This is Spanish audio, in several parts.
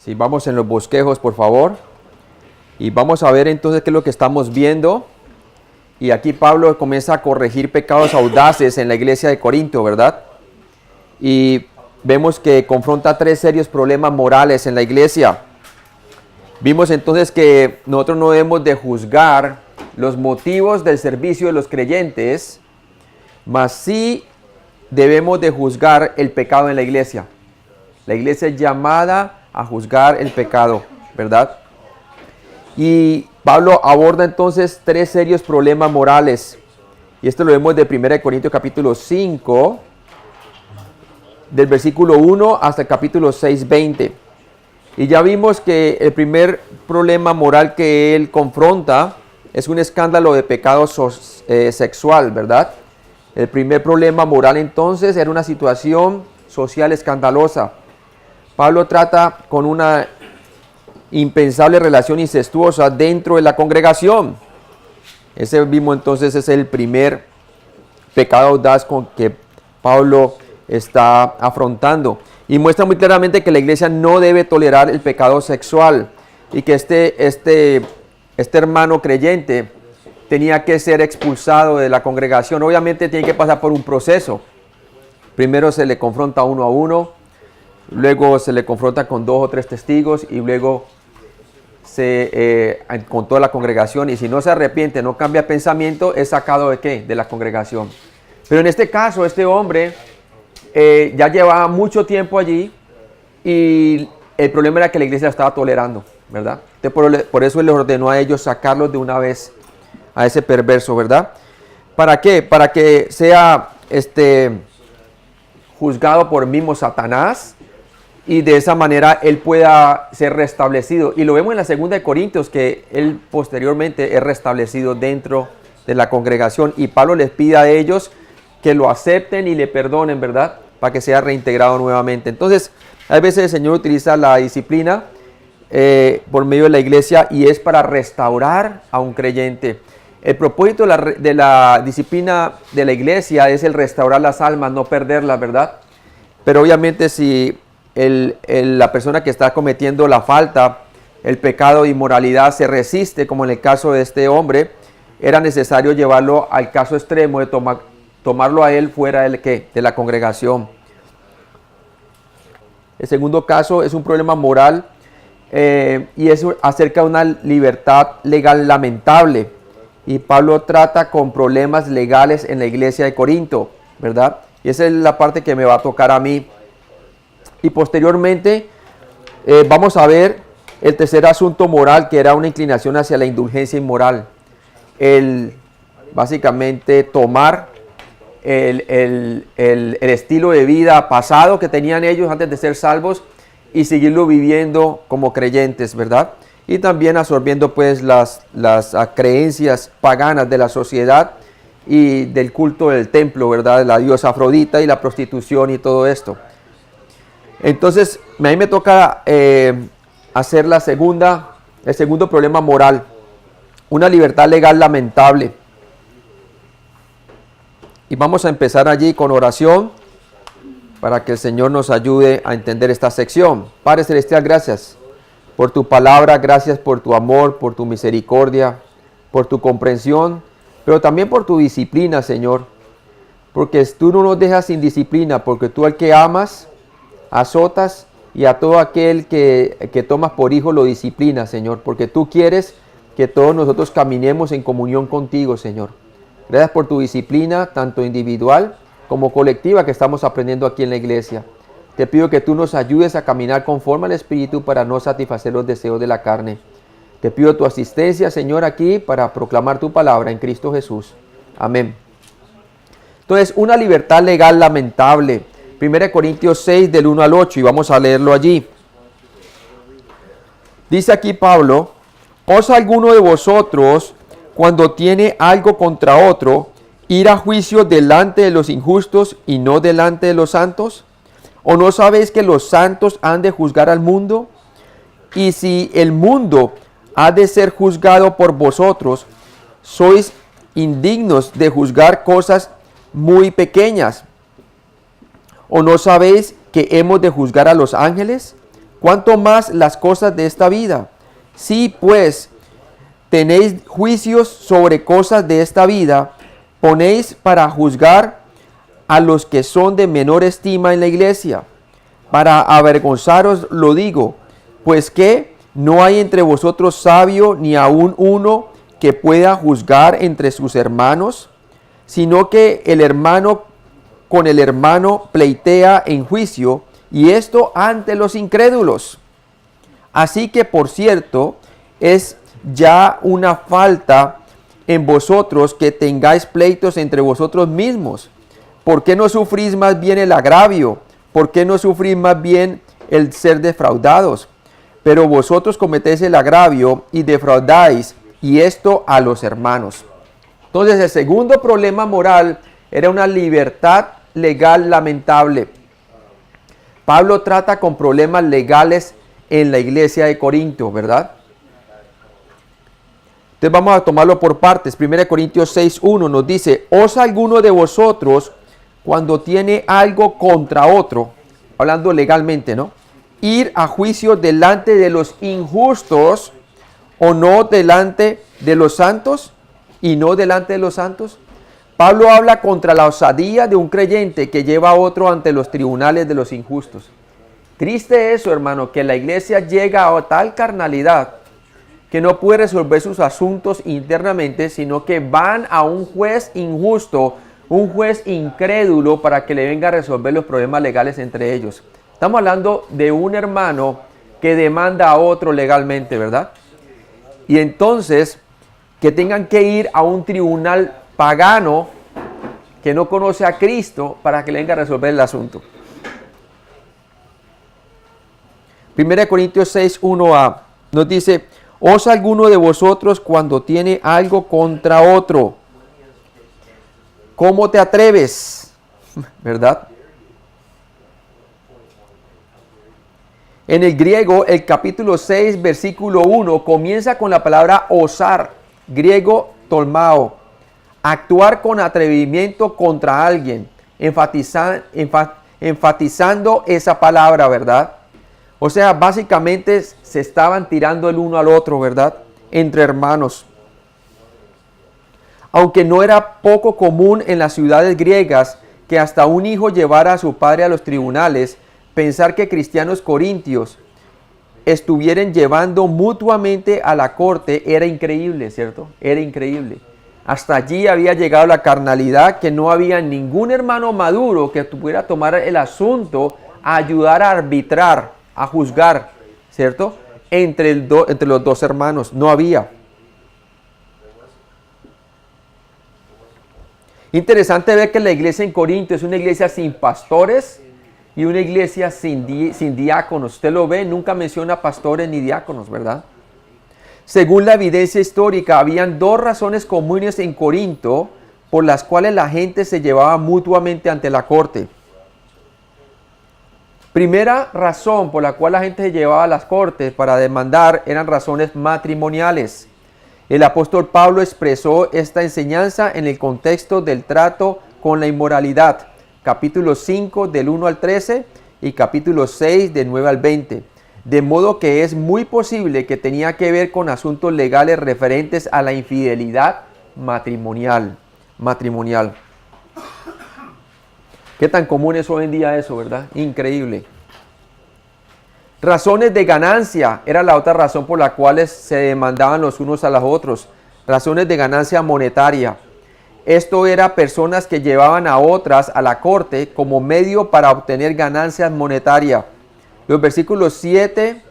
Si vamos en los bosquejos, por favor. Y vamos a ver entonces qué es lo que estamos viendo. Y aquí Pablo comienza a corregir pecados audaces en la iglesia de Corinto, ¿verdad? Y vemos que confronta 3 serios problemas morales en la iglesia. Vimos entonces que nosotros no debemos de juzgar los motivos del servicio de los creyentes, mas sí debemos de juzgar el pecado en la iglesia. La iglesia es llamada a juzgar el pecado, ¿verdad? Y Pablo aborda entonces 3 serios problemas morales. Y esto lo vemos de 1 Corintios capítulo 5, del versículo 1 hasta el capítulo 6, 20. Y ya vimos que el primer problema moral que él confronta es un escándalo de pecado sexual, ¿verdad? El primer problema moral entonces era una situación social escandalosa. Pablo trata con una impensable relación incestuosa dentro de la congregación. Ese mismo entonces es el primer pecado audaz con que Pablo está afrontando. Y muestra muy claramente que la iglesia no debe tolerar el pecado sexual y que este hermano creyente tenía que ser expulsado de la congregación. Obviamente tiene que pasar por un proceso. Primero se le confronta uno a uno, luego se le confronta con 2 o 3 testigos y luego con toda la congregación. Y si no se arrepiente, no cambia pensamiento, es sacado ¿de qué? De la congregación. Pero en este caso, este hombre ya llevaba mucho tiempo allí y el problema era que la iglesia estaba tolerando, ¿verdad? Entonces, por eso él les ordenó a ellos sacarlos de una vez a ese perverso, ¿verdad? ¿Para qué? Para que sea juzgado por el mismo Satanás y de esa manera él pueda ser restablecido. Y lo vemos en la 2 de Corintios que él posteriormente es restablecido dentro de la congregación y Pablo les pide a ellos que lo acepten y le perdonen, ¿verdad? Para que sea reintegrado nuevamente. Entonces, a veces el Señor utiliza la disciplina por medio de la iglesia y es para restaurar a un creyente. El propósito de la disciplina de la iglesia es el restaurar las almas, no perderlas, ¿verdad? Pero obviamente si la persona que está cometiendo la falta, el pecado de inmoralidad se resiste, como en el caso de este hombre, era necesario llevarlo al caso extremo de tomarlo a él fuera de la congregación. El segundo caso es un problema moral y es acerca de una libertad legal lamentable. Y Pablo trata con problemas legales en la iglesia de Corinto, ¿verdad? Y esa es la parte que me va a tocar a mí. Y posteriormente vamos a ver el tercer asunto moral, que era una inclinación hacia la indulgencia inmoral. Básicamente tomar el estilo de vida pasado que tenían ellos antes de ser salvos y seguirlo viviendo como creyentes, ¿verdad? Y también absorbiendo pues las creencias paganas de la sociedad y del culto del templo, ¿verdad? De la diosa Afrodita y la prostitución y todo esto. Entonces, a mí me toca hacer el segundo problema moral, una libertad legal lamentable. Y vamos a empezar allí con oración para que el Señor nos ayude a entender esta sección. Padre Celestial, gracias por tu palabra, gracias por tu amor, por tu misericordia, por tu comprensión, pero también por tu disciplina, Señor. Porque tú no nos dejas sin disciplina, porque tú al que amas, azotas, y a todo aquel que tomas por hijo lo disciplinas, Señor. Porque tú quieres que todos nosotros caminemos en comunión contigo, Señor. Gracias por tu disciplina, tanto individual como colectiva, que estamos aprendiendo aquí en la iglesia. Te pido que tú nos ayudes a caminar conforme al Espíritu para no satisfacer los deseos de la carne. Te pido tu asistencia, Señor, aquí para proclamar tu palabra en Cristo Jesús. Amén. Entonces, una libertad legal lamentable. 1 Corintios 6, del 1 al 8, y vamos a leerlo allí. Dice aquí Pablo: ¿osa alguno de vosotros, cuando tiene algo contra otro, ir a juicio delante de los injustos y no delante de los santos? ¿O no sabéis que los santos han de juzgar al mundo? Y si el mundo ha de ser juzgado por vosotros, sois indignos de juzgar cosas muy pequeñas. ¿O no sabéis que hemos de juzgar a los ángeles? ¿Cuánto más las cosas de esta vida? Si pues tenéis juicios sobre cosas de esta vida, ponéis para juzgar a los que son de menor estima en la iglesia. Para avergonzaros lo digo, pues que no hay entre vosotros sabio ni aun uno que pueda juzgar entre sus hermanos, sino que el hermano con el hermano pleitea en juicio, y esto ante los incrédulos. Así que, por cierto, es ya una falta en vosotros que tengáis pleitos entre vosotros mismos. ¿Por qué no sufrís más bien el agravio? ¿Por qué no sufrís más bien el ser defraudados? Pero vosotros cometéis el agravio y defraudáis, y esto a los hermanos. Entonces, el segundo problema moral era una libertad legal lamentable. Pablo trata con problemas legales en la iglesia de Corinto, ¿verdad? Entonces vamos a tomarlo por partes. 1 Corintios 6:1 nos dice: ¿osa alguno de vosotros, cuando tiene algo contra otro, hablando legalmente, ¿no?, ir a juicio delante de los injustos, o no delante de los santos? ¿Y no delante de los santos? Pablo habla contra la osadía de un creyente que lleva a otro ante los tribunales de los injustos. Triste eso, hermano, que la iglesia llega a tal carnalidad que no puede resolver sus asuntos internamente, sino que van a un juez injusto, un juez incrédulo, para que le venga a resolver los problemas legales entre ellos. Estamos hablando de un hermano que demanda a otro legalmente, ¿verdad? Y entonces, que tengan que ir a un tribunal pagano que no conoce a Cristo para que le venga a resolver el asunto. 1 Corintios 6:1a nos dice: ¿osa alguno de vosotros cuando tiene algo contra otro? ¿Cómo te atreves? ¿Verdad? En el griego, el capítulo 6, versículo 1, comienza con la palabra osar, griego tolmao, actuar con atrevimiento contra alguien, enfatizando esa palabra, ¿verdad? O sea, básicamente se estaban tirando el uno al otro, ¿verdad?, entre hermanos. Aunque no era poco común en las ciudades griegas que hasta un hijo llevara a su padre a los tribunales, pensar que cristianos corintios estuvieran llevando mutuamente a la corte era increíble, ¿cierto? Era increíble. Hasta allí había llegado la carnalidad, que no había ningún hermano maduro que pudiera tomar el asunto, a ayudar a arbitrar, a juzgar, ¿cierto?, entre los dos hermanos. No había. Interesante ver que la iglesia en Corinto es una iglesia sin pastores y una iglesia sin diáconos. Usted lo ve, nunca menciona pastores ni diáconos, ¿verdad? Según la evidencia histórica, habían dos razones comunes en Corinto por las cuales la gente se llevaba mutuamente ante la corte. Primera razón por la cual la gente se llevaba a las cortes para demandar eran razones matrimoniales. El apóstol Pablo expresó esta enseñanza en el contexto del trato con la inmoralidad, capítulo 5 del 1 al 13 y capítulo 6 del 9 al 20. De modo que es muy posible que tenía que ver con asuntos legales referentes a la infidelidad matrimonial. ¿Qué tan común es hoy en día eso, verdad? Increíble. Razones de ganancia era la otra razón por la cual se demandaban los unos a los otros. Razones de ganancia monetaria. Esto era personas que llevaban a otras a la corte como medio para obtener ganancias monetarias. Los versículos 7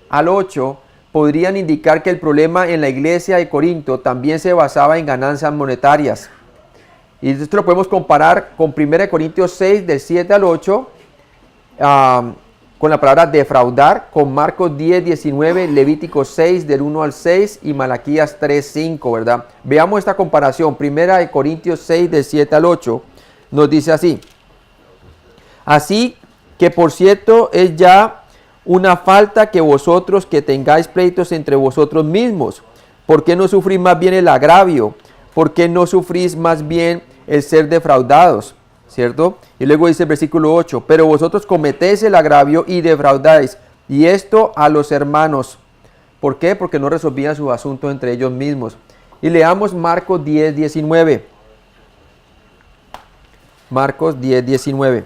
al 8 podrían indicar que el problema en la iglesia de Corinto también se basaba en ganancias monetarias. Y esto lo podemos comparar con 1 Corintios 6 del 7 al 8, con la palabra defraudar, con Marcos 10, 19, Levítico 6 del 1 al 6 y Malaquías 3, 5, ¿verdad? Veamos esta comparación. 1 Corintios 6 del 7 al 8 nos dice así: así que por cierto es ya una falta que vosotros que tengáis pleitos entre vosotros mismos. ¿Por qué no sufrís más bien el agravio? ¿Por qué no sufrís más bien el ser defraudados? ¿Cierto? Y luego dice el versículo 8, pero vosotros cometéis el agravio y defraudáis. Y esto a los hermanos. ¿Por qué? Porque no resolvían sus asuntos entre ellos mismos. Y leamos Marcos 10, 19. Marcos 10, 19.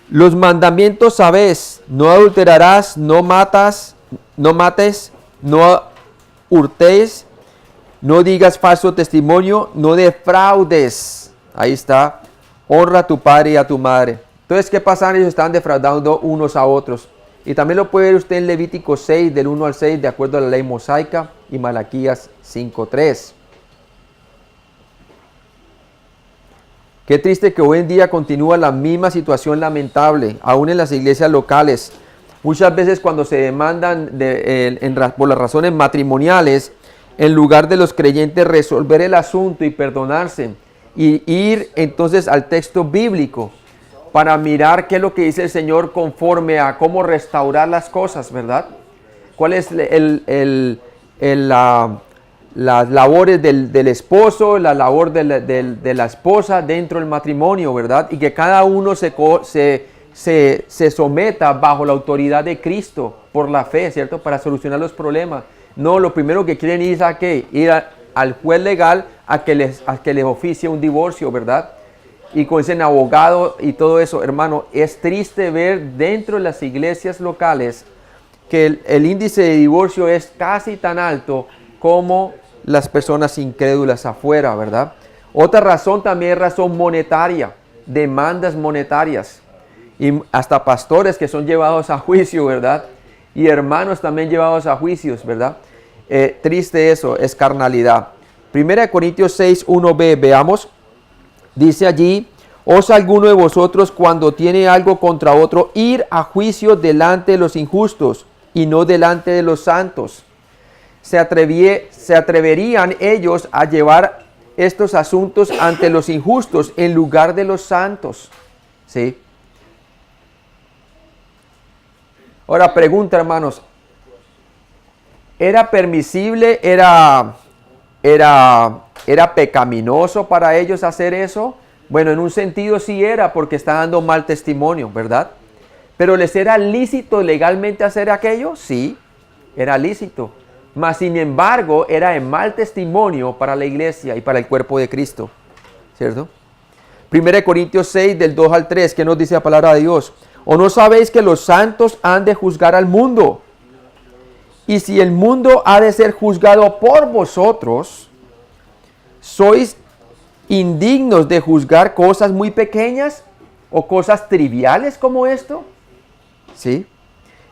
Los mandamientos sabes: no adulterarás, no mates, no hurtes, no digas falso testimonio, no defraudes. Ahí está. Honra a tu padre y a tu madre. Entonces, ¿qué pasa? Ellos estaban defraudando unos a otros. Y también lo puede ver usted en Levítico 6, del 1 al 6, de acuerdo a la ley mosaica, y Malaquías 5:3. Qué triste que hoy en día continúa la misma situación lamentable, aún en las iglesias locales. Muchas veces cuando se demandan por las razones matrimoniales, en lugar de los creyentes resolver el asunto y perdonarse, y ir entonces al texto bíblico para mirar qué es lo que dice el Señor conforme a cómo restaurar las cosas, ¿verdad? ¿Cuál es las labores del esposo, la labor de la esposa dentro del matrimonio, ¿verdad? Y que cada uno se someta bajo la autoridad de Cristo por la fe, ¿cierto? Para solucionar los problemas. No, lo primero que quieren ir a ¿qué? Ir al juez legal a que les oficie un divorcio, ¿verdad? Y con ese abogado y todo eso, hermano, es triste ver dentro de las iglesias locales que el índice de divorcio es casi tan alto como las personas incrédulas afuera, ¿verdad? Otra razón también es razón monetaria, demandas monetarias. Y hasta pastores que son llevados a juicio, ¿verdad? Y hermanos también llevados a juicios, ¿verdad? Triste eso, es carnalidad. 1 Corintios 6, 1b, veamos. Dice allí: ¿osa alguno de vosotros cuando tiene algo contra otro ir a juicio delante de los injustos y no delante de los santos? ¿Se atreverían ellos a llevar estos asuntos ante los injustos en lugar de los santos? ¿Sí? Ahora pregunta, hermanos, ¿era permisible, era pecaminoso para ellos hacer eso? Bueno, en un sentido sí era, porque está dando mal testimonio, ¿verdad? ¿Pero les era lícito legalmente hacer aquello? Sí, era lícito. Mas, sin embargo, era de mal testimonio para la iglesia y para el cuerpo de Cristo, ¿cierto? 1 Corintios 6, del 2 al 3, ¿qué nos dice la palabra de Dios? ¿O no sabéis que los santos han de juzgar al mundo? Y si el mundo ha de ser juzgado por vosotros, ¿sois indignos de juzgar cosas muy pequeñas o cosas triviales como esto? ¿Sí?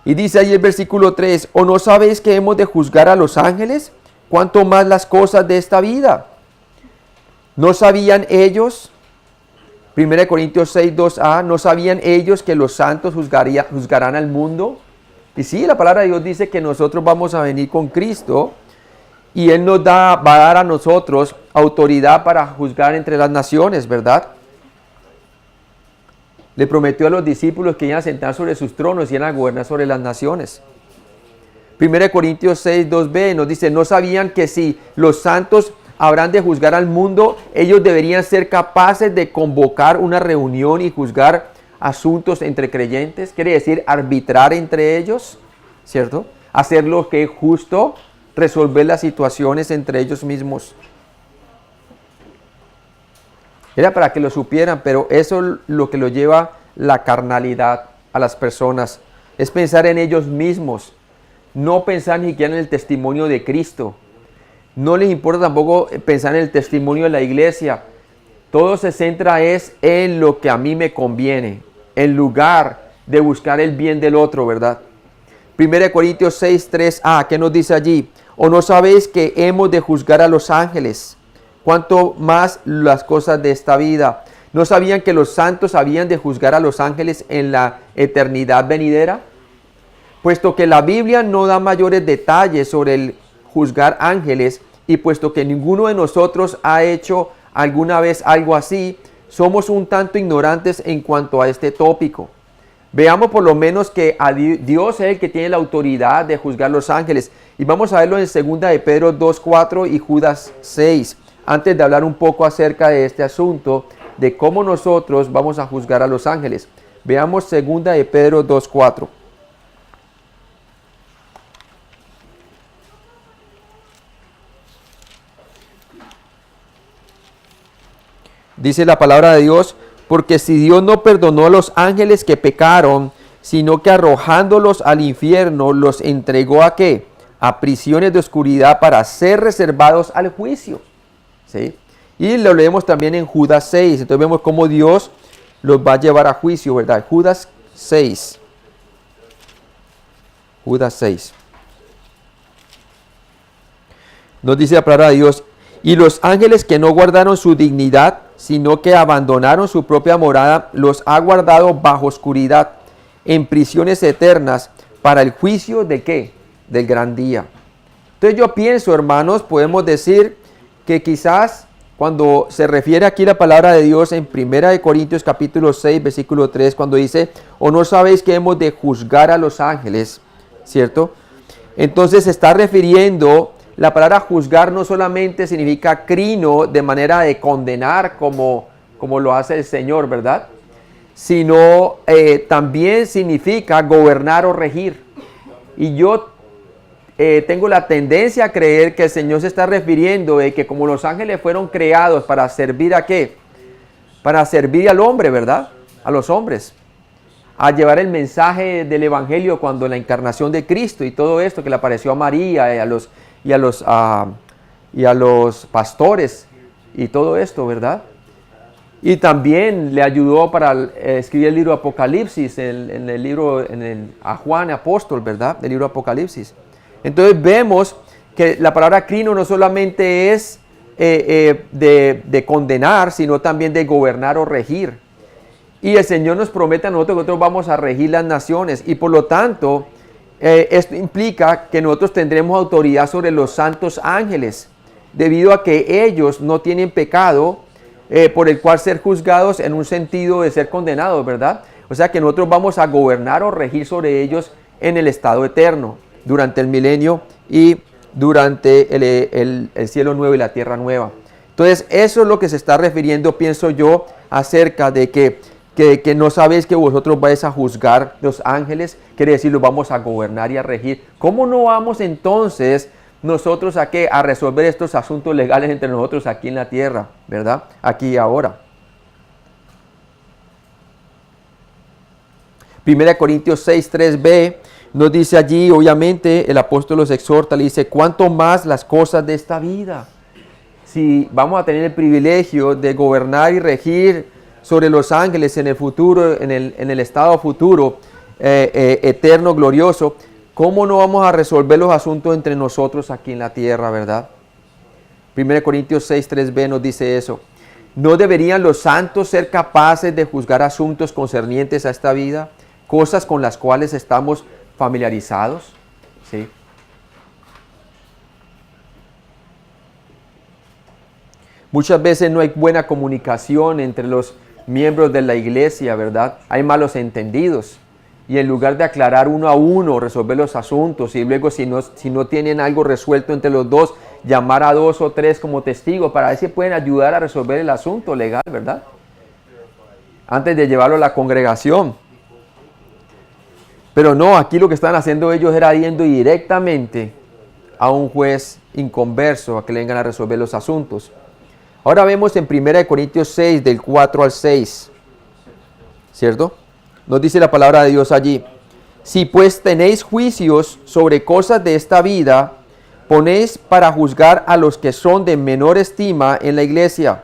Y dice ahí el versículo 3, ¿o no sabéis que hemos de juzgar a los ángeles? ¿Cuánto más las cosas de esta vida? ¿No sabían ellos? 1 Corintios 6, 2a, ¿no sabían ellos que los santos juzgarán al mundo? Y sí, la palabra de Dios dice que nosotros vamos a venir con Cristo y Él va a dar a nosotros autoridad para juzgar entre las naciones, ¿verdad? Le prometió a los discípulos que iban a sentar sobre sus tronos y iban a gobernar sobre las naciones. 1 Corintios 6, 2b nos dice, ¿no sabían que si los santos habrán de juzgar al mundo, ellos deberían ser capaces de convocar una reunión y juzgar asuntos entre creyentes? Quiere decir arbitrar entre ellos, ¿cierto? Hacer lo que es justo, resolver las situaciones entre ellos mismos. Era para que lo supieran, pero eso es lo que lo lleva la carnalidad a las personas. Es pensar en ellos mismos, no pensar ni siquiera en el testimonio de Cristo. No les importa tampoco pensar en el testimonio de la iglesia. Todo se centra en lo que a mí me conviene, en lugar de buscar el bien del otro, ¿verdad? 1 Corintios 6, 3a, ¿qué nos dice allí? ¿O no sabéis que hemos de juzgar a los ángeles? ¿Cuánto más las cosas de esta vida? ¿No sabían que los santos habían de juzgar a los ángeles en la eternidad venidera? Puesto que la Biblia no da mayores detalles sobre el juzgar ángeles y puesto que ninguno de nosotros ha hecho alguna vez algo así, somos un tanto ignorantes en cuanto a este tópico. Veamos por lo menos que Dios es el que tiene la autoridad de juzgar los ángeles. Y vamos a verlo en 2 de Pedro 2:4 y Judas 6. antes de hablar un poco acerca de este asunto, de cómo nosotros vamos a juzgar a los ángeles. Veamos 2 de Pedro 2:4. Dice la palabra de Dios, porque si Dios no perdonó a los ángeles que pecaron, sino que arrojándolos al infierno, los entregó ¿a qué? A prisiones de oscuridad para ser reservados al juicio. ¿Sí? Y lo leemos también en Judas 6. Entonces vemos cómo Dios los va a llevar a juicio, ¿verdad? Judas 6. Judas 6. Nos dice la palabra de Dios, y los ángeles que no guardaron su dignidad, sino que abandonaron su propia morada, los ha guardado bajo oscuridad, en prisiones eternas, para el juicio ¿de qué? Del gran día. Entonces yo pienso, hermanos, podemos decir que quizás cuando se refiere aquí la palabra de Dios en 1 Corintios capítulo 6, versículo 3, cuando dice, o no sabéis que hemos de juzgar a los ángeles, ¿cierto? Entonces se está refiriendo, la palabra juzgar no solamente significa crino, de manera de condenar como lo hace el Señor, ¿verdad? Sino también significa gobernar o regir. Y yo tengo la tendencia a creer que el Señor se está refiriendo de que como los ángeles fueron creados para servir ¿a qué? Para servir al hombre, ¿verdad? A los hombres. A llevar el mensaje del Evangelio cuando la encarnación de Cristo y todo esto que le apareció a María y a los pastores y todo esto, ¿verdad? Y también le ayudó para escribir el libro Apocalipsis, a Juan apóstol, ¿verdad? El libro Apocalipsis. Entonces vemos que la palabra crino no solamente es de condenar, sino también de gobernar o regir. Y el Señor nos promete a nosotros que nosotros vamos a regir las naciones. Y por lo tanto, esto implica que nosotros tendremos autoridad sobre los santos ángeles, debido a que ellos no tienen pecado por el cual ser juzgados en un sentido de ser condenados, ¿verdad? O sea que nosotros vamos a gobernar o regir sobre ellos en el estado eterno, durante el milenio y durante el cielo nuevo y la tierra nueva. Entonces, eso es lo que se está refiriendo, pienso yo, acerca de que no sabéis que vosotros vais a juzgar los ángeles, quiere decir, los vamos a gobernar y a regir. ¿Cómo no vamos entonces nosotros a qué? A resolver estos asuntos legales entre nosotros aquí en la tierra, ¿verdad? Aquí y ahora. 1 Corintios 6, 3b nos dice allí, obviamente, el apóstol los exhorta, le dice, ¿cuánto más las cosas de esta vida? Si vamos a tener el privilegio de gobernar y regir sobre los ángeles en el futuro, en el estado futuro, eterno, glorioso, ¿cómo no vamos a resolver los asuntos entre nosotros aquí en la tierra, verdad? 1 Corintios 6, 3b nos dice eso. ¿No deberían los santos ser capaces de juzgar asuntos concernientes a esta vida? Cosas con las cuales estamos familiarizados, ¿sí? Muchas veces no hay buena comunicación entre los miembros de la iglesia, ¿verdad? Hay malos entendidos. Y en lugar de aclarar uno a uno, resolver los asuntos y luego si no tienen algo resuelto entre los dos, llamar a 2 o 3 como testigos para ver si pueden ayudar a resolver el asunto legal, ¿verdad? Antes de llevarlo a la congregación. Pero no, aquí lo que estaban haciendo ellos era yendo directamente a un juez inconverso a que le vengan a resolver los asuntos. Ahora vemos en 1 Corintios 6, del 4 al 6, ¿cierto? Nos dice la palabra de Dios allí. Si pues tenéis juicios sobre cosas de esta vida, ponéis para juzgar a los que son de menor estima en la iglesia.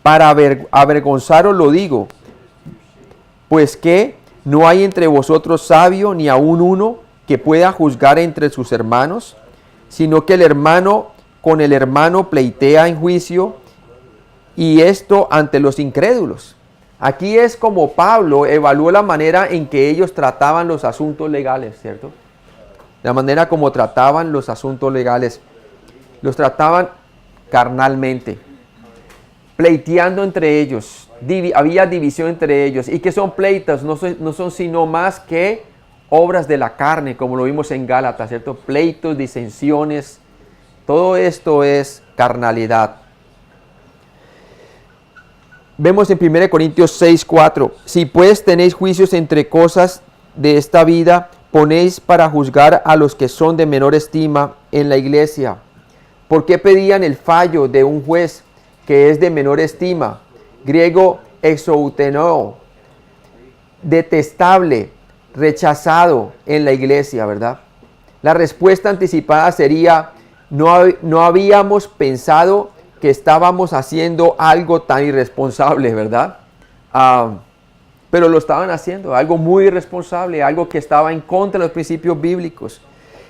Para avergonzaros lo digo, pues que no hay entre vosotros sabio ni aun uno que pueda juzgar entre sus hermanos, sino que el hermano con el hermano pleitea en juicio, y esto ante los incrédulos. Aquí es como Pablo evaluó la manera en que ellos trataban los asuntos legales, ¿cierto? La manera como trataban los asuntos legales. Los trataban carnalmente, pleiteando entre ellos. Había división entre ellos. ¿Y qué son pleitos? No son sino más que obras de la carne, como lo vimos en Gálatas, ¿cierto? Pleitos, disensiones. Todo esto es carnalidad. Vemos en 1 Corintios 6, 4. Si pues tenéis juicios entre cosas de esta vida, ponéis para juzgar a los que son de menor estima en la iglesia. ¿Por qué pedían el fallo de un juez que es de menor estima? Griego exouteneo, detestable, rechazado en la iglesia, ¿verdad? La respuesta anticipada sería, no habíamos pensado que estábamos haciendo algo tan irresponsable, ¿verdad? Pero lo estaban haciendo, algo muy irresponsable, algo que estaba en contra de los principios bíblicos.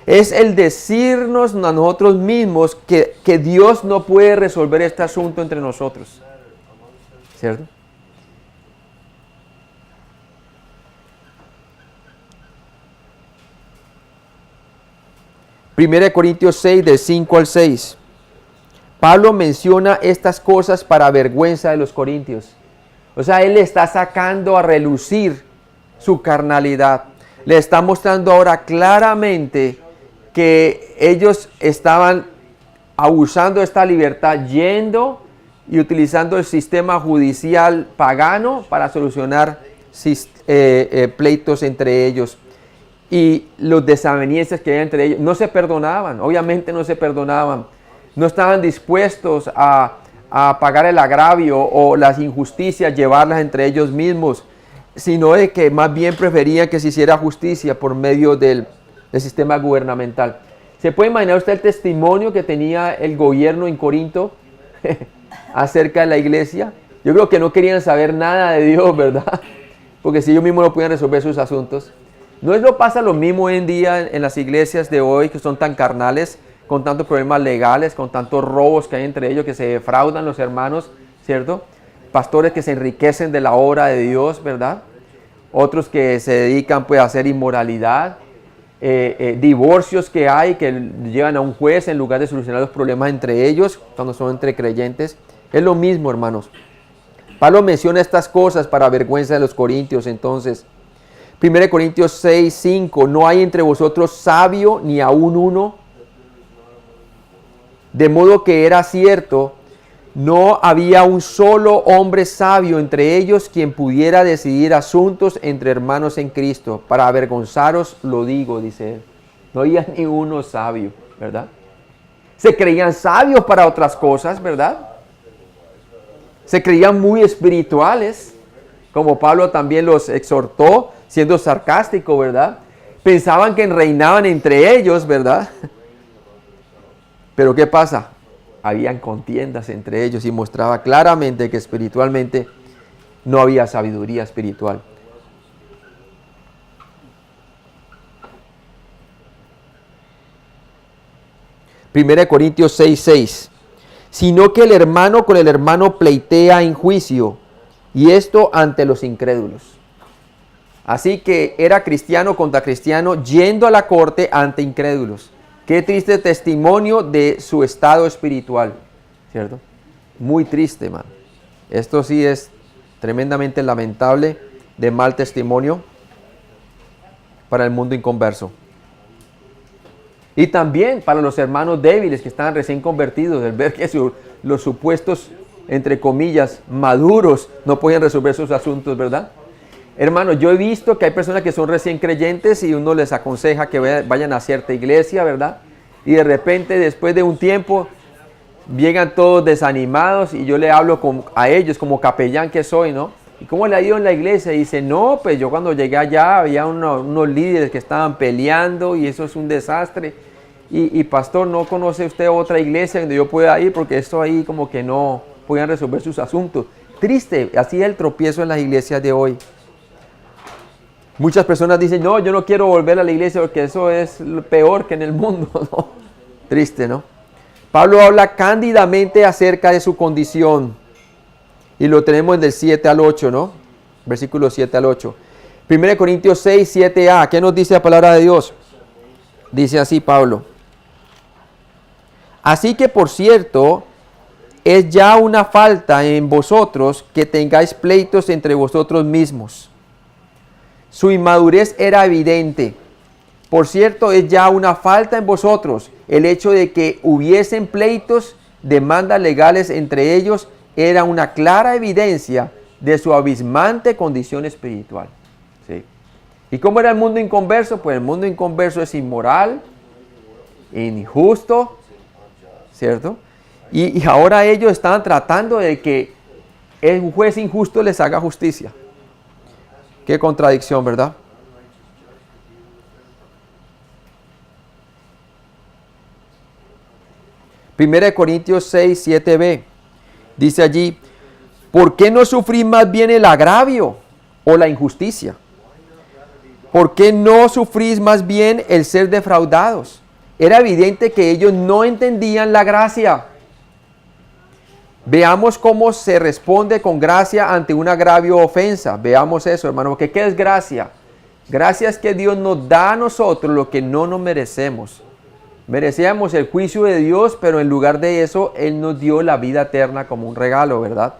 Es el decirnos a nosotros mismos que Dios no puede resolver este asunto entre nosotros, ¿cierto? Primera de Corintios 6, del 5 al 6. Pablo menciona estas cosas para vergüenza de los corintios. O sea, él le está sacando a relucir su carnalidad. Le está mostrando ahora claramente que ellos estaban abusando de esta libertad, yendo y utilizando el sistema judicial pagano para solucionar pleitos entre ellos. Y los desavenencias que hay entre ellos no se perdonaban, obviamente no se perdonaban. No estaban dispuestos a pagar el agravio o las injusticias, llevarlas entre ellos mismos, sino de que más bien preferían que se hiciera justicia por medio del sistema gubernamental. ¿Se puede imaginar usted el testimonio que tenía el gobierno en Corinto acerca de la iglesia? Yo creo que no querían saber nada de Dios, ¿verdad? Porque si ellos mismos no podían resolver sus asuntos. ¿No pasa lo mismo hoy en día en las iglesias de hoy que son tan carnales, con tantos problemas legales, con tantos robos que hay entre ellos, que se defraudan los hermanos, ¿cierto? Pastores que se enriquecen de la obra de Dios, ¿verdad? Otros que se dedican pues a hacer inmoralidad, divorcios que hay que llevan a un juez en lugar de solucionar los problemas entre ellos, cuando son entre creyentes. Es lo mismo, hermanos. Pablo menciona estas cosas para vergüenza de los corintios, entonces. 1 Corintios 6, 5, no hay entre vosotros sabio ni aun uno, de modo que era cierto, no había un solo hombre sabio entre ellos quien pudiera decidir asuntos entre hermanos en Cristo. Para avergonzaros lo digo, dice él. No había ni uno sabio, ¿verdad? Se creían sabios para otras cosas, ¿verdad? Se creían muy espirituales, como Pablo también los exhortó, siendo sarcástico, ¿verdad? Pensaban que reinaban entre ellos, ¿verdad? Pero ¿qué pasa? Habían contiendas entre ellos y mostraba claramente que espiritualmente no había sabiduría espiritual. Primera de Corintios 6, 6. Sino que el hermano con el hermano pleitea en juicio, y esto ante los incrédulos. Así que era cristiano contra cristiano yendo a la corte ante incrédulos. Qué triste testimonio de su estado espiritual, ¿cierto? Muy triste, man. Esto sí es tremendamente lamentable, de mal testimonio para el mundo inconverso. Y también para los hermanos débiles que estaban recién convertidos, el ver que los supuestos, entre comillas, maduros, no podían resolver sus asuntos, ¿verdad? Hermanos, yo he visto que hay personas que son recién creyentes y uno les aconseja que vayan a cierta iglesia, ¿verdad? Y de repente, después de un tiempo, llegan todos desanimados y yo le hablo a ellos como capellán que soy, ¿no? ¿Y cómo le ha ido en la iglesia? Y dice, no, pues yo cuando llegué allá había unos líderes que estaban peleando y eso es un desastre. Y pastor, ¿no conoce usted otra iglesia donde yo pueda ir? Porque esto ahí como que no podían resolver sus asuntos. Triste, así es el tropiezo en las iglesias de hoy. Muchas personas dicen, no, yo no quiero volver a la iglesia porque eso es lo peor que en el mundo, ¿no? Triste, ¿no? Pablo habla cándidamente acerca de su condición. Y lo tenemos en del 7 al 8, ¿no? Versículos 7 al 8. 1 Corintios 6, 7a. ¿Qué nos dice la palabra de Dios? Dice así Pablo. Así que, por cierto, es ya una falta en vosotros que tengáis pleitos entre vosotros mismos. Su inmadurez era evidente. Por cierto, es ya una falta en vosotros el hecho de que hubiesen pleitos, demandas legales entre ellos era una clara evidencia de su abismante condición espiritual. ¿Sí? ¿Y cómo era el mundo inconverso? Pues el mundo inconverso es inmoral, injusto, ¿cierto? Y ahora ellos están tratando de que un juez injusto les haga justicia. Qué contradicción, ¿verdad? Primera de Corintios 6, 7b. Dice allí, ¿por qué no sufrís más bien el agravio o la injusticia? ¿Por qué no sufrís más bien el ser defraudados? Era evidente que ellos no entendían la gracia. Veamos cómo se responde con gracia ante un agravio o ofensa. Veamos eso, hermano, porque ¿qué es gracia? Gracia es que Dios nos da a nosotros lo que no nos merecemos. Merecíamos el juicio de Dios, pero en lugar de eso, Él nos dio la vida eterna como un regalo, ¿verdad?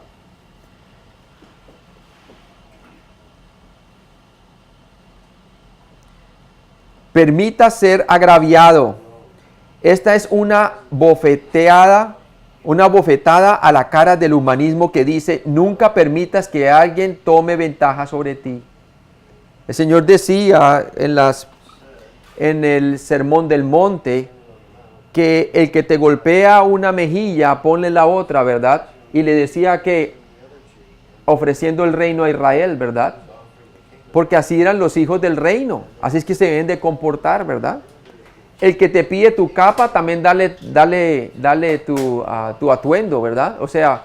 Permita ser agraviado. Esta es una bofetada a la cara del humanismo que dice, nunca permitas que alguien tome ventaja sobre ti. El Señor decía en el Sermón del Monte que el que te golpea una mejilla, ponle la otra, ¿verdad? Y le decía que ofreciendo el reino a Israel, ¿verdad? Porque así eran los hijos del reino, así es que se deben de comportar, ¿verdad? El que te pide tu capa, también dale tu atuendo, ¿verdad? O sea,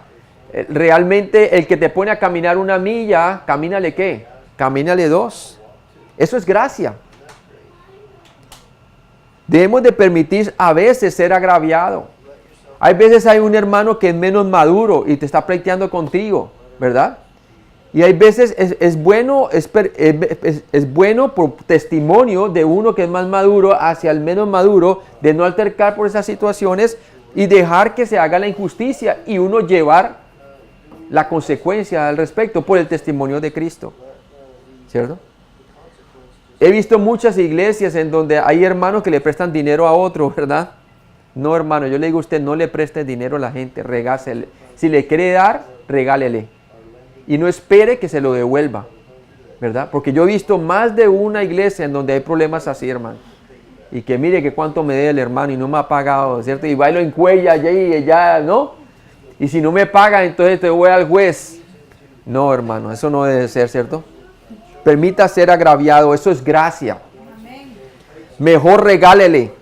realmente el que te pone a caminar una milla, camínale ¿qué? Camínale 2. Eso es gracia. Debemos de permitir a veces ser agraviado. Hay veces hay un hermano que es menos maduro y te está pleiteando contigo, ¿verdad? Y hay veces es bueno por testimonio de uno que es más maduro hacia el menos maduro, de no altercar por esas situaciones y dejar que se haga la injusticia y uno llevar la consecuencia al respecto por el testimonio de Cristo, ¿cierto? He visto muchas iglesias en donde hay hermanos que le prestan dinero a otro, ¿verdad? No, hermano, yo le digo a usted, no le preste dinero a la gente, regásele. Si le quiere dar, regálele. Y no espere que se lo devuelva, ¿verdad? Porque yo he visto más de una iglesia en donde hay problemas así, hermano. Y que mire que cuánto me debe el hermano y no me ha pagado, ¿cierto? Y va y lo encuella allá y allá, ¿no? Y si no me paga, entonces te voy al juez. No, hermano, eso no debe ser, ¿cierto? Permita ser agraviado, eso es gracia. Mejor regálele.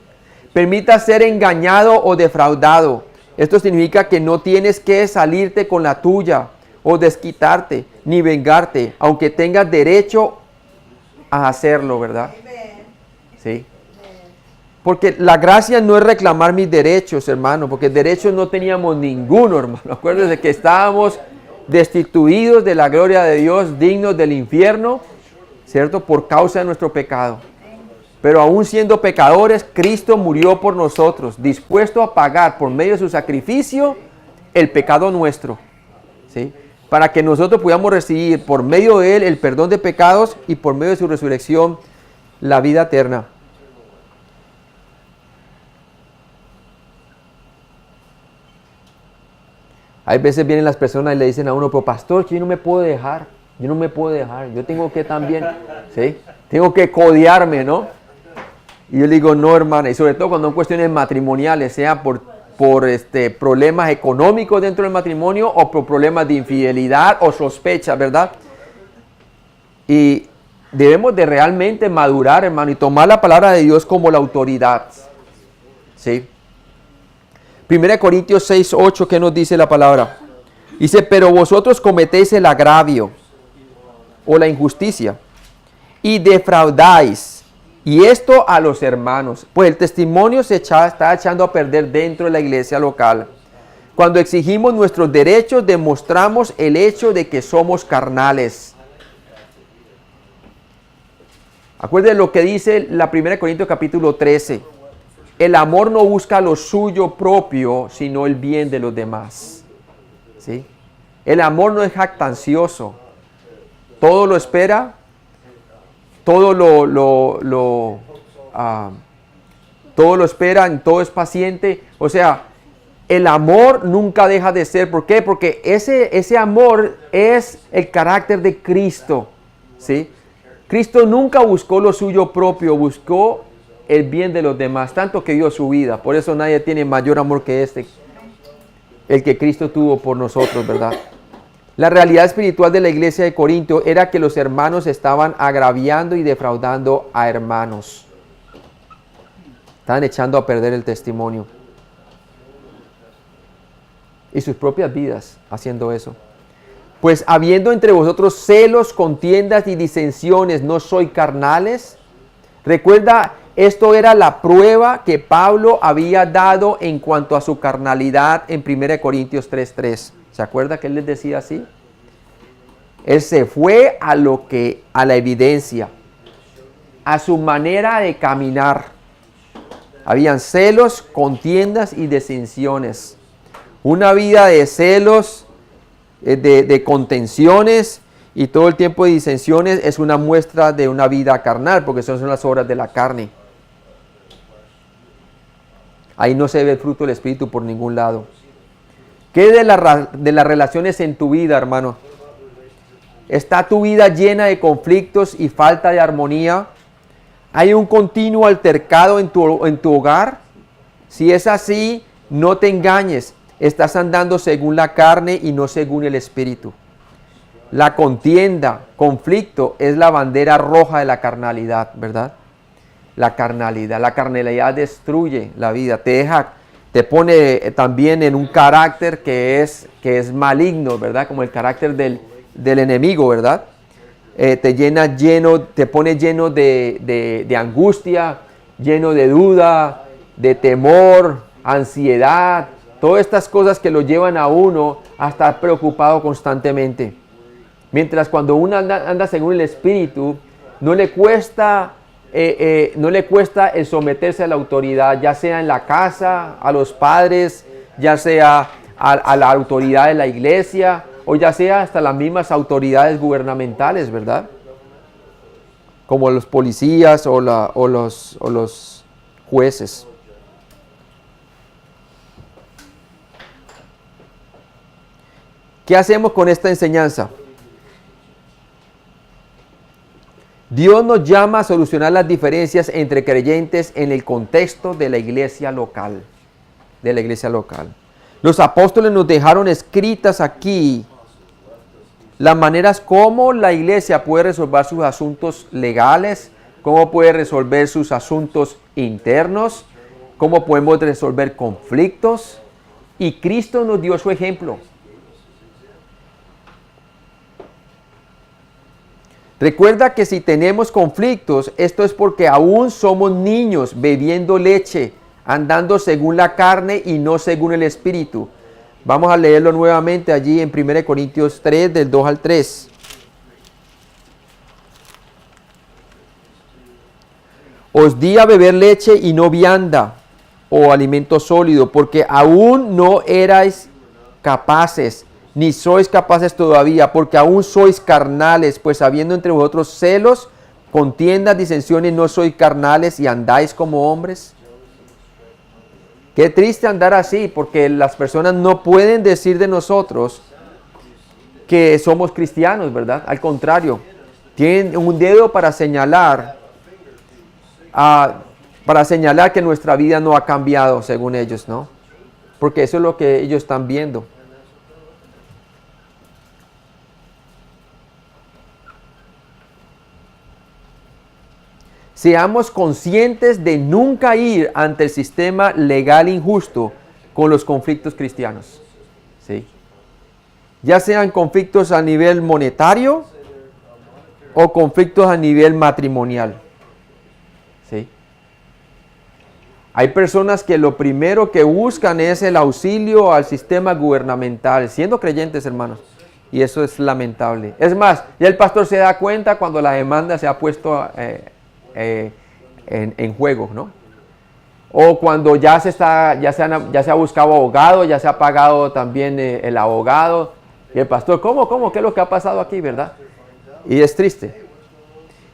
Permita ser engañado o defraudado. Esto significa que no tienes que salirte con la tuya o desquitarte, ni vengarte, aunque tengas derecho a hacerlo, ¿verdad? Sí. Porque la gracia no es reclamar mis derechos, hermano, porque derechos no teníamos ninguno, hermano. Acuérdense que estábamos destituidos de la gloria de Dios, dignos del infierno, ¿cierto? Por causa de nuestro pecado. Pero aún siendo pecadores, Cristo murió por nosotros, dispuesto a pagar por medio de su sacrificio el pecado nuestro, ¿sí? Para que nosotros podamos recibir por medio de Él el perdón de pecados y por medio de su resurrección la vida eterna. Hay veces vienen las personas y le dicen a uno, pero pastor, yo no me puedo dejar, yo tengo que también, ¿sí? Tengo que codearme, ¿no? Y yo le digo, no, hermana, y sobre todo cuando son cuestiones matrimoniales, sea por problemas económicos dentro del matrimonio o por problemas de infidelidad o sospecha, ¿verdad? Y debemos de realmente madurar, hermano, y tomar la palabra de Dios como la autoridad, ¿sí? 1 Corintios 6, 8, ¿qué nos dice la palabra? Dice, pero vosotros cometéis el agravio o la injusticia y defraudáis, y esto a los hermanos. Pues el testimonio está echando a perder dentro de la iglesia local. Cuando exigimos nuestros derechos, demostramos el hecho de que somos carnales. Acuérdense lo que dice la 1 Corintios capítulo 13. El amor no busca lo suyo propio, sino el bien de los demás. ¿Sí? El amor no es jactancioso. Todo lo espera, todo todo lo espera, todo es paciente. O sea, el amor nunca deja de ser. ¿Por qué? Porque ese amor es el carácter de Cristo, ¿sí? Cristo nunca buscó lo suyo propio, buscó el bien de los demás, tanto que dio su vida. Por eso nadie tiene mayor amor que este, el que Cristo tuvo por nosotros, ¿verdad? La realidad espiritual de la iglesia de Corinto era que los hermanos estaban agraviando y defraudando a hermanos. Estaban echando a perder el testimonio. Y sus propias vidas haciendo eso. Pues habiendo entre vosotros celos, contiendas y disensiones, ¿no sois carnales? Recuerda, esto era la prueba que Pablo había dado en cuanto a su carnalidad en 1 Corintios 3:3. ¿Se acuerda que él les decía así? Él se fue a la evidencia, a su manera de caminar. Habían celos, contiendas y disensiones. Una vida de celos, de contenciones y todo el tiempo de disensiones es una muestra de una vida carnal, porque son las obras de la carne. Ahí no se ve el fruto del Espíritu por ningún lado. ¿Qué de las relaciones en tu vida, hermano? ¿Está tu vida llena de conflictos y falta de armonía? ¿Hay un continuo altercado en tu hogar? Si es así, no te engañes. Estás andando según la carne y no según el Espíritu. La contienda, conflicto, es la bandera roja de la carnalidad, ¿verdad? La carnalidad destruye la vida, te pone también en un carácter que es maligno, ¿verdad? Como el carácter del enemigo, ¿verdad? Te pone lleno de angustia, lleno de duda, de temor, ansiedad, todas estas cosas que lo llevan a uno a estar preocupado constantemente. Mientras cuando uno anda según el Espíritu, no le cuesta el someterse a la autoridad, ya sea en la casa, a los padres, ya sea a la autoridad de la iglesia, o ya sea hasta las mismas autoridades gubernamentales, ¿verdad? Como los policías o los jueces. ¿Qué hacemos con esta enseñanza? Dios nos llama a solucionar las diferencias entre creyentes en el contexto de la iglesia local. Los apóstoles nos dejaron escritas aquí las maneras como la iglesia puede resolver sus asuntos legales, cómo puede resolver sus asuntos internos, cómo podemos resolver conflictos. Y Cristo nos dio su ejemplo. Recuerda que si tenemos conflictos, esto es porque aún somos niños bebiendo leche, andando según la carne y no según el Espíritu. Vamos a leerlo nuevamente allí en 1 Corintios 3, del 2 al 3. Os di a beber leche y no vianda o alimento sólido, porque aún no erais capaces, ni sois capaces todavía, porque aún sois carnales, pues habiendo entre vosotros celos, contiendas, disensiones, no sois carnales y andáis como hombres. Qué triste andar así, porque las personas no pueden decir de nosotros que somos cristianos, ¿verdad? Al contrario, tienen un dedo para señalar que nuestra vida no ha cambiado según ellos, ¿no? Porque eso es lo que ellos están viendo. Seamos conscientes de nunca ir ante el sistema legal injusto con los conflictos cristianos, ¿sí? Ya sean conflictos a nivel monetario o conflictos a nivel matrimonial, ¿sí? Hay personas que lo primero que buscan es el auxilio al sistema gubernamental, siendo creyentes, hermanos, y eso es lamentable. Es más, ya el pastor se da cuenta cuando la demanda se ha puesto en juego, ¿no? O cuando ya se ha buscado abogado, ya se ha pagado también el abogado, y el pastor, ¿cómo? ¿Qué es lo que ha pasado aquí, verdad? Y es triste.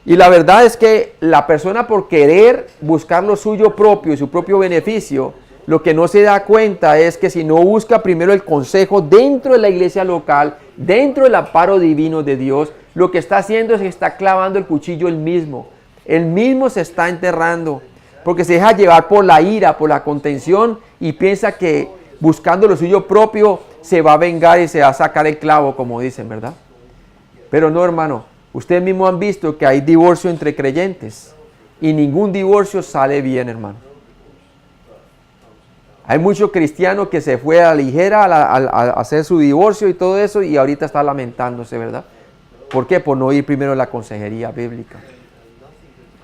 Y la verdad es que la persona, por querer buscar lo suyo propio y su propio beneficio, Lo que no se da cuenta es que si no busca primero el consejo dentro de la iglesia local, dentro del amparo divino de Dios, lo que está haciendo es que está clavando el cuchillo él mismo. Él mismo se está enterrando, porque se deja llevar por la ira, por la contención, y piensa que buscando lo suyo propio se va a vengar y se va a sacar el clavo, como dicen, ¿verdad? Pero no, hermano, ustedes mismos han visto que hay divorcio entre creyentes y ningún divorcio sale bien, hermano. Hay muchos cristianos que se fue a la ligera a hacer su divorcio y todo eso, y ahorita está lamentándose, ¿verdad? ¿Por qué? Por no ir primero a la consejería bíblica.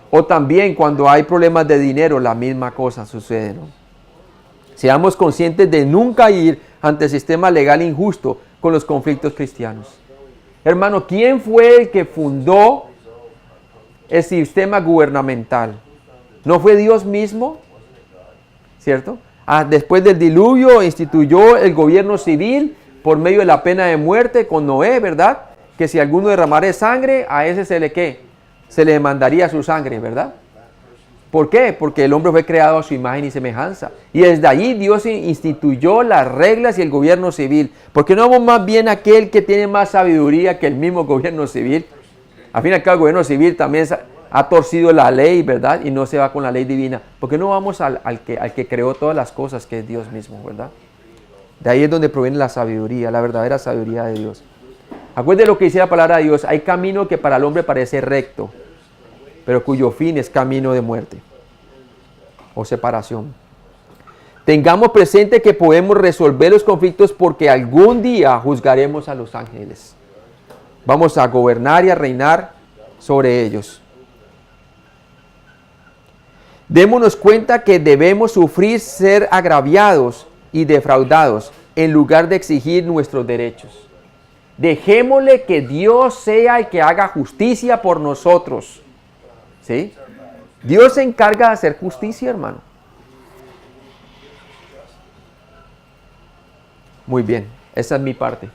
O también cuando hay problemas de dinero, la misma cosa sucede, ¿no? Seamos conscientes de nunca ir ante el sistema legal injusto con los conflictos cristianos. Hermano, ¿quién fue el que fundó el sistema gubernamental? ¿No fue Dios mismo? ¿Cierto? Después del diluvio instituyó el gobierno civil por medio de la pena de muerte con Noé, ¿verdad? Que si alguno derramare sangre, a ese se le ¿qué? Se le demandaría su sangre, ¿verdad? ¿Por qué? Porque el hombre fue creado a su imagen y semejanza. Y desde allí Dios instituyó las reglas y el gobierno civil. ¿Por qué no vamos más bien a aquel que tiene más sabiduría que el mismo gobierno civil? Al fin y al cabo el gobierno civil también ha torcido la ley, ¿verdad? Y no se va con la ley divina. ¿Por qué no vamos al que creó todas las cosas, que es Dios mismo, ¿verdad? De ahí es donde proviene la sabiduría, la verdadera sabiduría de Dios. Acuérdense lo que dice la palabra de Dios. Hay camino que para el hombre parece recto, pero cuyo fin es camino de muerte o separación. Tengamos presente que podemos resolver los conflictos porque algún día juzgaremos a los ángeles. Vamos a gobernar y a reinar sobre ellos. Démonos cuenta que debemos sufrir ser agraviados y defraudados en lugar de exigir nuestros derechos. Dejémosle que Dios sea el que haga justicia por nosotros. ¿Sí? Dios se encarga de hacer justicia, hermano. Muy bien, esa es mi parte.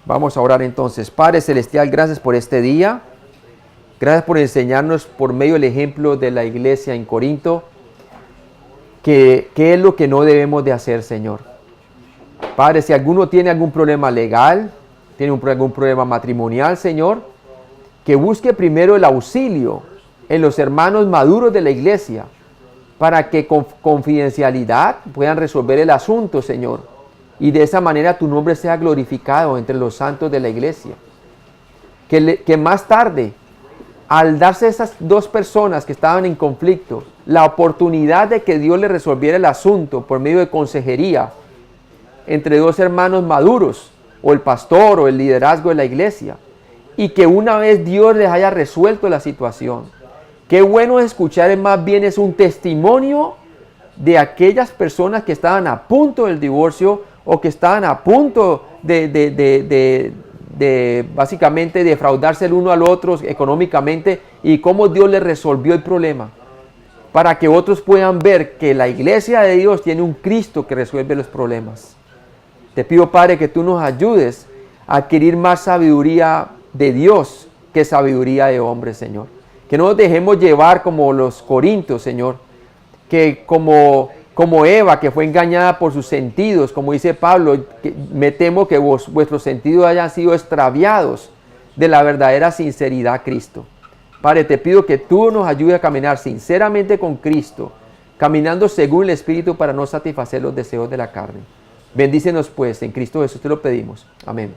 Vamos a orar entonces. Padre Celestial, gracias por este día. Gracias por enseñarnos por medio del ejemplo de la iglesia en Corinto qué es lo que no debemos de hacer, Señor. Padre, si alguno tiene algún problema legal, tiene algún problema matrimonial, Señor, que busque primero el auxilio en los hermanos maduros de la iglesia para que con confidencialidad puedan resolver el asunto, Señor. Y de esa manera tu nombre sea glorificado entre los santos de la iglesia. Que más tarde, al darse esas dos personas que estaban en conflicto, la oportunidad de que Dios le resolviera el asunto por medio de consejería entre dos hermanos maduros, o el pastor o el liderazgo de la iglesia, y que una vez Dios les haya resuelto la situación. Qué bueno escuchar, más bien es un testimonio de aquellas personas que estaban a punto del divorcio o que estaban a punto de básicamente defraudarse el uno al otro económicamente, y cómo Dios les resolvió el problema, para que otros puedan ver que la iglesia de Dios tiene un Cristo que resuelve los problemas. Te pido, Padre, que tú nos ayudes a adquirir más sabiduría de Dios que sabiduría de hombres, Señor. Que no nos dejemos llevar como los corintios, Señor, que como Eva, que fue engañada por sus sentidos, como dice Pablo, me temo que vuestros sentidos hayan sido extraviados de la verdadera sinceridad a Cristo. Padre, te pido que tú nos ayudes a caminar sinceramente con Cristo, caminando según el Espíritu para no satisfacer los deseos de la carne. Bendícenos pues, en Cristo Jesús te lo pedimos. Amén.